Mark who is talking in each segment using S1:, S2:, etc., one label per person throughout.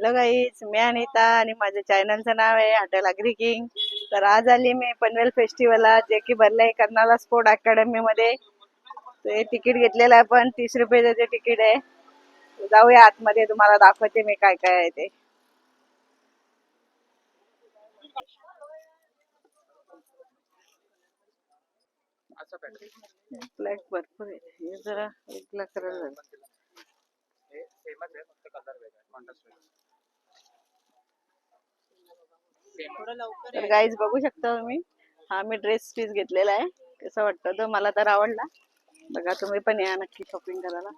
S1: Hello guys, मी अनिता आणि माझ्या चॅनलचं नाव आहे हॉटेल अग्री किंग. तर आज आली मी पनवेल फेस्टिवलला, जे की भरलंय कर्नाला स्पोर्ट अकॅडमी मध्ये. ते तिकीट घेतलेलं आहे, पण 30 रुपयाचं जे तिकीट आहे. जाऊया आतमध्ये, तुम्हाला दाखवते मी काय काय आहे ते. ब्लॅक भरपूर आहे, हे जरा एक करायला लागेल. तर गाईज बघू शकता तुम्ही, हा मी ड्रेस पीस घेतलेला आहे. कसं वाटतं तो, मला तर आवडला. बघा तुम्ही पण या नक्की शॉपिंग करायला.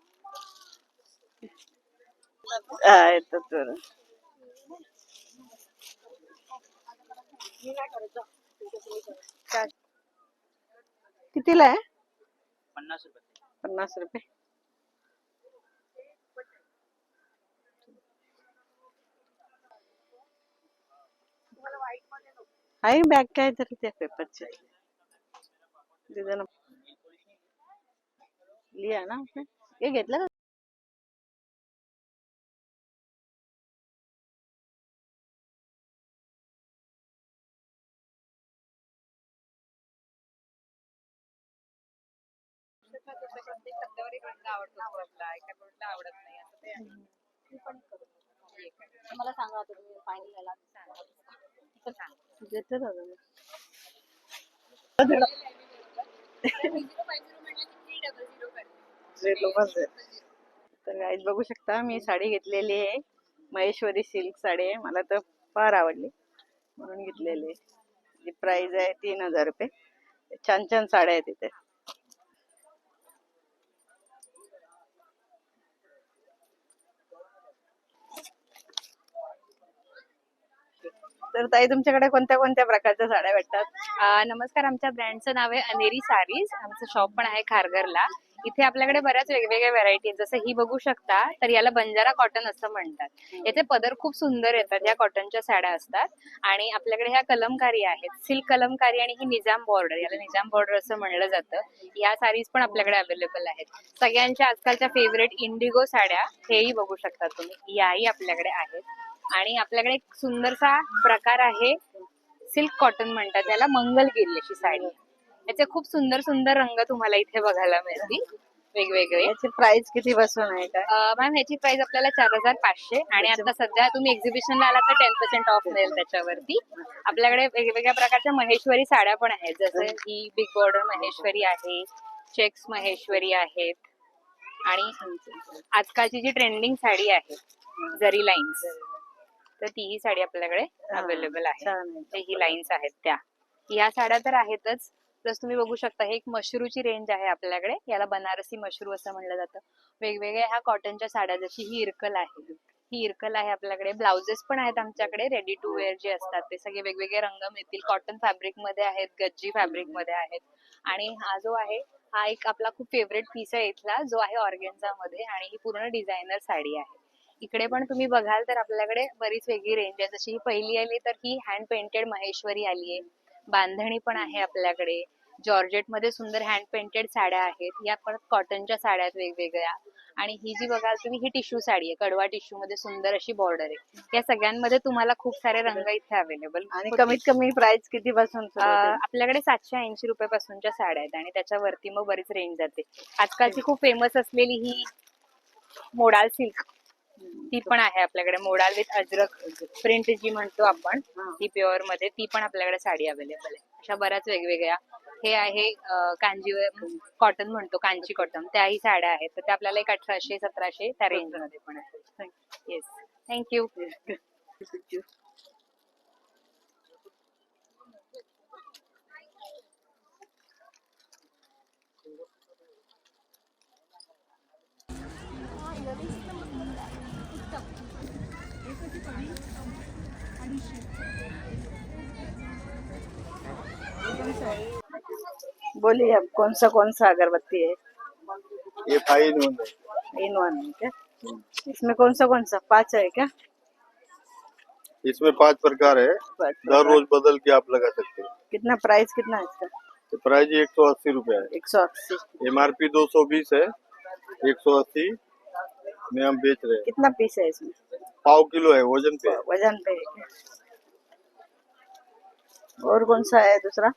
S1: तर कितीला आहे?
S2: 50 रुपये.
S1: 50 रुपये. आहे बॅग काय तरी त्या पेपरची लिहा ना. हे घेतलं का?
S3: मला सांगा तुम्ही फायनल याला
S1: घेतलं दादा. तर गाईज बघू शकता, मी साडी घेतलेली आहे. महेश्वरी सिल्क साडी आहे, मला तर फार आवडली म्हणून घेतलेली आहे. जी प्राइस आहे 3000 रुपये. छान छान साड्या आहेत तिथे. तर ताई, तुमच्याकडे कोणत्या कोणत्या प्रकारच्या साड्या भेटतात?
S3: नमस्कार, आमच्या ब्रँडचं नाव आहे अनेरी साडीज. आमचं शॉप पण आहे खारघरला. इथे आपल्याकडे बऱ्याच वेगवेगळ्या व्हरायटी, जसं ही बघू शकता, तर याला बंजारा कॉटन असं म्हणतात. याचे पदर खूप सुंदर येतात, या कॉटनच्या साड्या असतात. आणि आपल्याकडे ह्या कलमकारी आहेत, सिल्क कलमकारी, आणि ही निजाम बॉर्डर, याला निजाम बॉर्डर असं म्हणलं जातं. या साडीज पण आपल्याकडे अवेलेबल आहेत. सगळ्यांच्या आजकालच्या फेवरेट इंडिगो साड्या, हेही बघू शकता तुम्ही, याही आपल्याकडे आहेत. आणि आपल्याकडे एक सुंदरसा प्रकार आहे, सिल्क कॉटन म्हणतात त्याला, मंगलगिरी अशी साडी. याचे खूप सुंदर सुंदर रंग तुम्हाला इथे बघायला मिळतील, वेगवेगळे.
S1: याची प्राइस किती पासून आहे काय?
S3: मॅम, ह्याची प्राइस आपल्याला 4500, आणि आता सध्या तुम्ही एक्झिबिशनला आला तर 10% ऑफ मिळेल त्याच्यावरती. आपल्याकडे वेगवेगळ्या प्रकारच्या महेश्वरी साड्या पण आहेत, जसं ही बिग बॉर्डर महेश्वरी आहे, चेक्स महेश्वरी आहेत, आणि आजकालची जी ट्रेंडिंग साडी आहे जरी लाईन्स, तर तीही साडी आपल्याकडे अवेलेबल आहे. ही लाईन्स आहेत त्या, ह्या साड्या तर आहेतच. प्लस तुम्ही बघू शकता, हे एक मशरूची रेंज आहे आपल्याकडे, याला बनारसी मशरू असं म्हणलं जातं. वेगवेगळ्या ह्या कॉटनच्या साड्या, जशी ही इरकल आहे, ही इरकल आहे आपल्याकडे. ब्लाउजेस पण आहेत आमच्याकडे, रेडी टू वेअर जे असतात ते सगळे वेगवेगळे रंग मिळतील. कॉटन फॅब्रिक मध्ये आहेत, गज्जी फॅब्रिक मध्ये आहेत. आणि हा जो आहे, हा एक आपला खूप फेवरेट पीस आहे इथला, जो आहे ऑर्गेन्झा मध्ये, आणि ही पूर्ण डिझायनर साडी आहे. इकडे पण तुम्ही बघाल तर आपल्याकडे बरीच वेगळी रेंज आहे. जशी ही पहिली आली तर ही हँड पेंटेड महेश्वरी आली आहे. बांधणी पण आहे आपल्याकडे. जॉर्जेट मध्ये सुंदर हँड पेंटेड साड्या आहेत. या परत कॉटनच्या साड्या आहेत वेगवेगळ्या. आणि ही जी बघाल तुम्ही, ही टिश्यू साडी आहे, कडवा टिश्यू मध्ये सुंदर अशी बॉर्डर आहे. या सगळ्यांमध्ये तुम्हाला खूप सारे रंग इथे अवेलेबल.
S1: आणि कमीत कमी प्राइस किती पासून?
S3: आपल्याकडे 780 रुपये पासूनच्या साड्या आहेत, आणि त्याच्यावरती मग बरीच रेंज जाते. आजकालची खूप फेमस असलेली ही मोडाल सिल्क, ती पण आहे आपल्याकडे. मोडाल विथ अजरक प्रिंट जी म्हणतो आपण, ती प्युअर मध्ये, ती पण आपल्याकडे साडी अवेलेबल आहे. अशा बऱ्याच वेगवेगळ्या. हे आहे कांजीवरम कॉटन म्हणतो, कांची कॉटन, त्याही साड्या आहेत. तर त्या आपल्याला एक 1800-1700 त्या रेंज मध्ये पण आहेत. Yes, thank you.
S1: बोलिए, अब कौन सा अगरबत्ती है?
S4: ये 5 in 1 है।
S1: इन वन है क्या? इसमें कौन सा 5 है क्या?
S4: इसमें 5 प्रकार है, दर रोज बदल के आप लगा सकते हो।
S1: कितना प्राइस कितना है इसका?
S4: तो प्राइस 180 रुपया है।
S1: 180।
S4: MRP 220 है, 180 में हम बेच रहे हैं।
S1: कितना पीस है इसमें?
S4: पाव किलो है वजन पे।
S1: वजन पे। और कौन सा है दूसरा?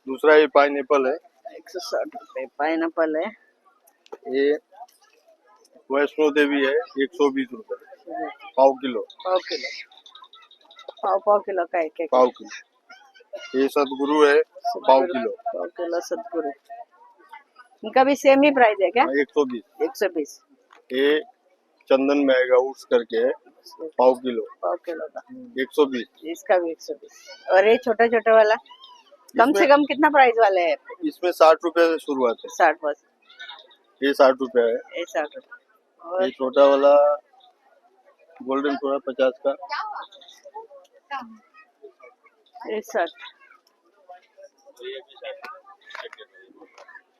S4: दूसरा ये पाइनएप्पल है,
S1: 160 रुपए पाइनएप्पल है।
S4: ये वैष्णो देवी है 120 रुपए पाव किलो।
S1: पाव किलो, पाव किलो का एक एक।
S4: पाव किलो। ये सदगुरु है पाव किलो।
S1: पाव किलो सतगुरु। इनका भी सेम ही प्राइस है क्या?
S4: 120।
S1: 120
S4: ये चंदन महंगा उर्स करके है पाव किलो
S1: का।
S4: 120।
S1: इसका भी 120। और ये छोटा छोटा वाला कम से कम कितना प्राइस वाले है?
S4: इसमें 60 रुपए से शुरुआत है।
S1: 60 बस।
S4: ये 60 रुपए है।
S1: ये 60 रुपए। और
S4: ये छोटा वाला गोल्डन थोड़ा 50 का।
S1: ये 60।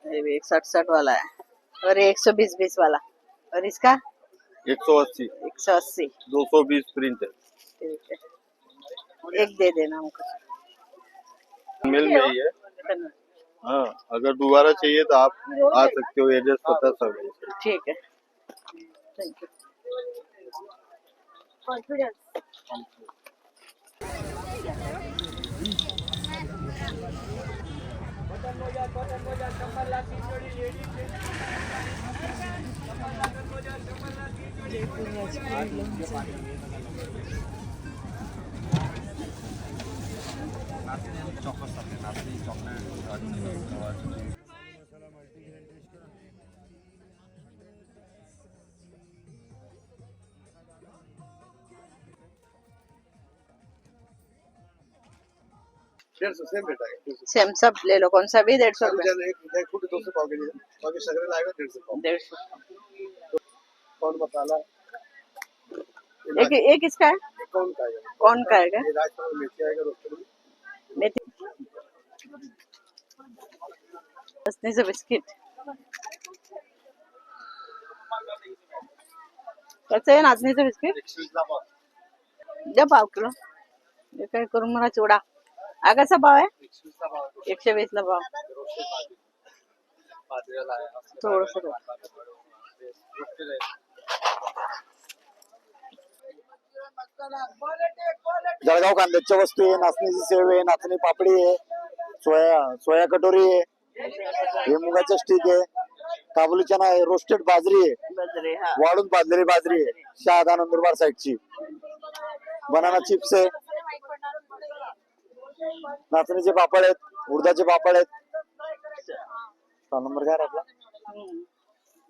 S1: ये भी 60 वाला है। और ये 120 वाला। और इसका
S4: 180।
S1: 180।
S4: 220 प्रिंट है।
S1: ठीक है, एक दे देना हमको।
S4: मेल में ही है। हाँ, अगर दोबारा चाहिए तो आप आ सकते हो, एड्रेस पता सब है।
S1: ठीक है, thank you. Confidence.
S4: Same rate है।
S1: सेम सब ले लो, कौन सा भी 150 रुपए।
S4: एक फुट 200 पाव के लिए, बाकी शक्कर आएगा 150 पाव।
S1: 150।
S4: कौन मसाला
S1: एक इसका है?
S4: कौन का है?
S1: कौन का है क्या?
S4: ये राजस्थान में मेथी आएगा रोस्टेड में।
S1: मेथी। नाचणीचं बिस्किट कसं आहे? नाचणीचं बिस्किट
S4: 120 ला पाव।
S1: द्या पाव किलो। हे काय करून मला चिवडा हा कसा पाव आहे?
S4: 120 ला पाव।
S1: 120 ला पाव।
S4: रोस्टेड बाजरीला आहे।
S1: थोडस
S4: रोस्टेड आहे।
S2: जळगाव कांद्याच्या वस्तू आहे, नाचणीची सेव आहे, नाचणी पापडी आहे, सोया कटोरी आहे, हे मुगाचं स्टिक आहे, काबुली चना आहे, रोस्टेड बाजरी आहे,
S1: बाजरी हा
S2: वाळून भाजलेली बाजरी आहे, शहादा नंदुरबार साईडची, बनाना चिप्स आहे, नाचणीचे पापड आहेत, उडदाचे पापड आहेत. नंबर काय आहे आपला?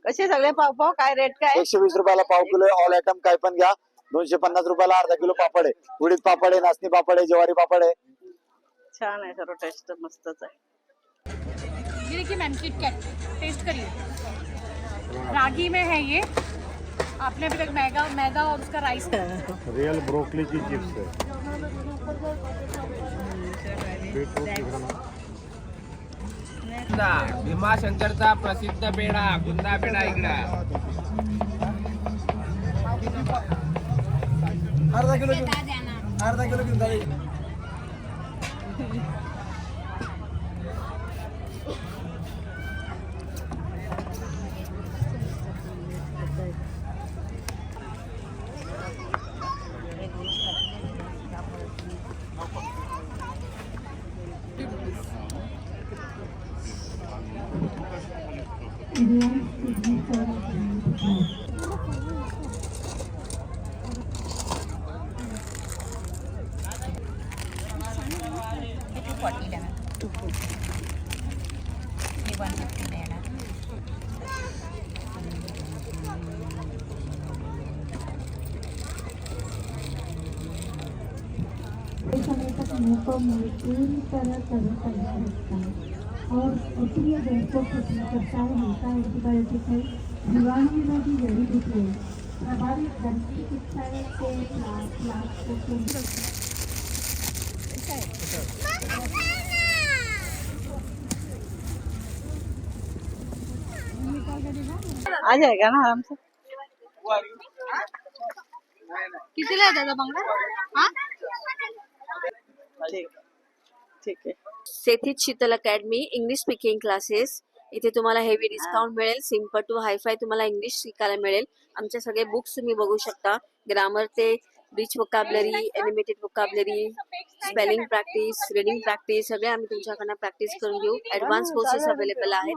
S1: कसे सगळे पाव पाव काय रेट काय?
S2: 120 रुपयाला पाव किलो ऑल आयटम काय पण घ्या. 250 रुपयाला अर्धा किलो पापड आहे, उडीद पापड आहे, नाचणी पापड आहे, ज्वारी पापड आहे.
S1: छान आहे, सर्व टेस्ट मस्तच आहे.
S5: ये देखिए मैम किटकैट टेस्ट करिए, रागी में है ये। आपने अभी तक मैदा और उसका राइस
S6: रियल ब्रोकली की चिप्स है। बीटरूट दिखाना।
S7: भीमाशंकरचा प्रसिद्ध पेढा गुंदा पेढा इकडा
S2: अर्धा किलो घेऊन जाईल.
S8: समय तक मुंह को पूरी तरह तैयार रखता है और प्रिय गैसों को ठीक करता है, हल्का एंटीबायोटिक है, जीवाणु विरोधी जड़ी बूटी है, प्रभावित दंत चिकित्साएं से लाख को
S1: आ जाएगा ना आराम से.
S5: कितीला आहे दादा बंगला? हा
S1: ठीक ठीक आहे.
S9: Sethit Sheetal Academy English speaking classes इथे तुम्हाला हेवी डिस्काउंट मिळेल. सिम्पल टू हायफाय तुम्हाला इंग्लिश शिकायला मिळेल. आमचे सगळे बुक्स तुम्ही बघू शकता. ग्रामर ते rich vocabulary, animated vocabulary, spelling practice, reading practice सगळे आम्ही तुमच्याकडनं प्रॅक्टिस करून घेऊ. ऍडव्हान्स कोर्सेस अवेलेबल आहेत.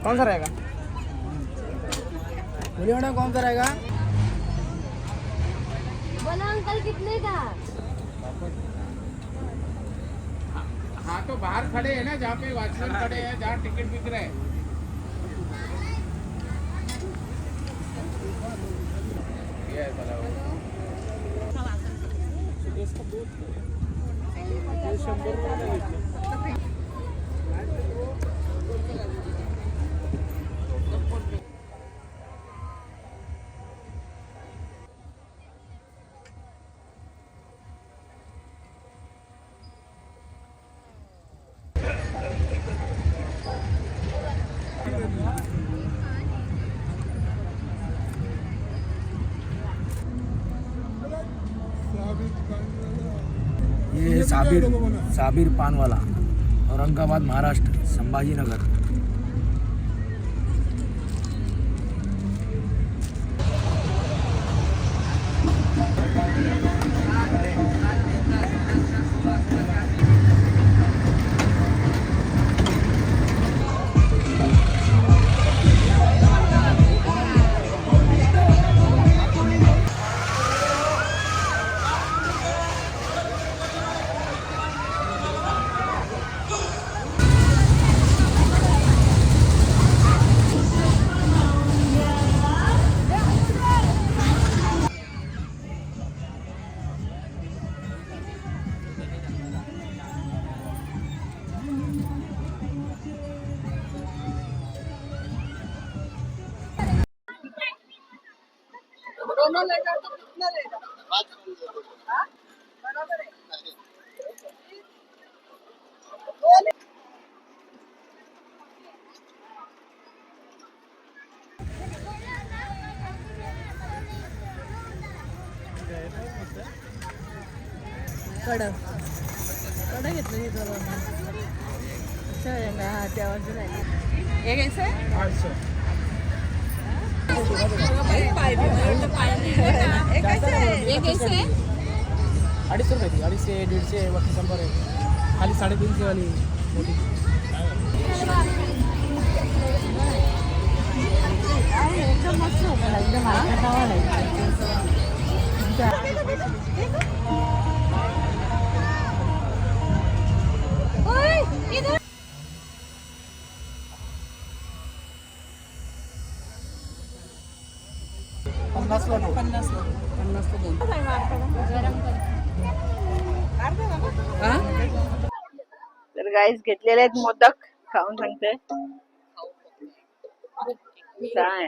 S7: कौन सा रहेगा? बोलिए मैडम, कौन सा रहेगा?
S8: बोला अंकल कितने का?
S7: हाँ तो बाहर खड़े हैं ना, जहाँ पे वॉचमैन खड़े हैं, जहाँ टिकट बिक रहे हैं. ये है भला वो.
S10: ये है साबिर साबिर पान वाला, औरंगाबाद महाराष्ट्र, संभाजीनगर.
S1: ये कैसे ये कैसे
S7: 250 रुपये थी. 250, 150 वरती 100 आहे. खाली 350 वाली मोठी.
S1: तर गाईस घेतलेले आहेत मोदक, खाऊन सांगते काय.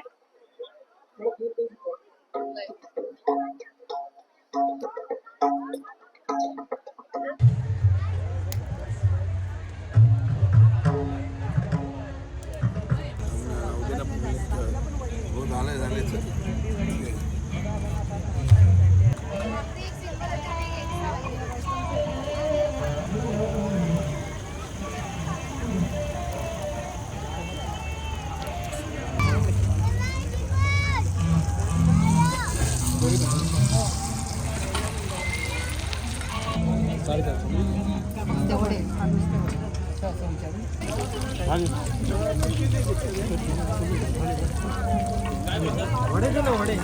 S7: वडे दिले वडे.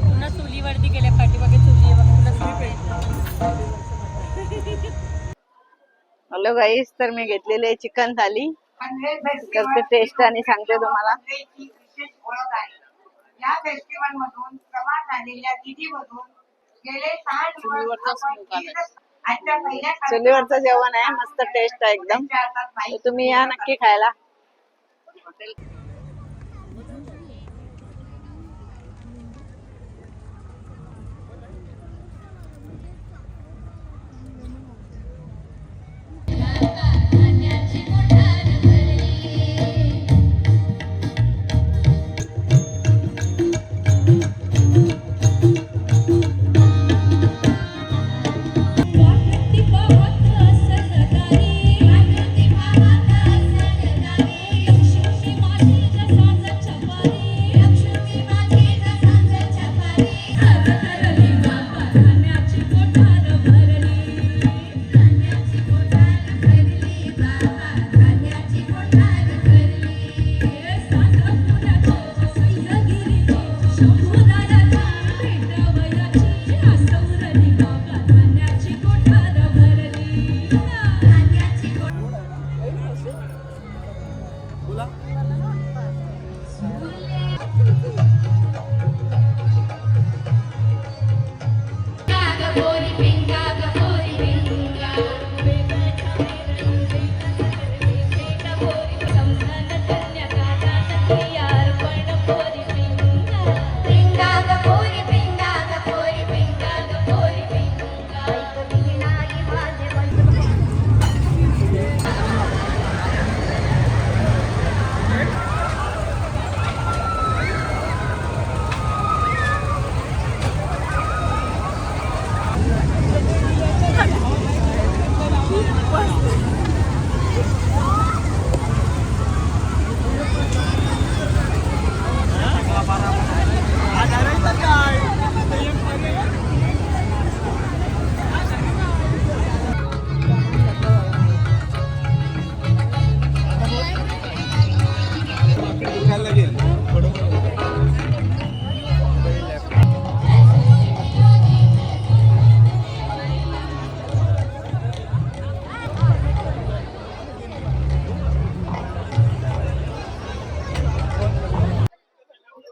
S5: पुन्हा चुलीवरती केल्या पाठीमागे चुली आहे बघा,
S1: हॅलो गाईस, तर मी घेतलेली आहे चिकन थाली. तर ते टेस्ट आणि सांगते तुम्हाला.
S11: या फेस्टिवल मधून प्रवास झालेल्या विधीमधून गेले 60
S1: चुलीवरचं जेवण आहे, मस्त टेस्ट आहे एकदम. तर तुम्ही या नक्की खायला.
S3: हॉटेल.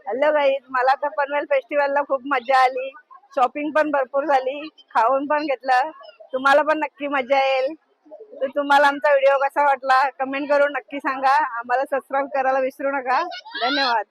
S1: हॅलो गाईज, मला तर पनवेल फेस्टिवलला खूप मजा आली. शॉपिंग पण भरपूर झाली, खाऊन पण घेतलं. तुम्हाला पण नक्की मजा येईल. तर तुम्हाला आमचा व्हिडिओ कसा वाटला कमेंट करून नक्की सांगा. आम्हाला सबस्क्राईब करायला विसरू नका. धन्यवाद.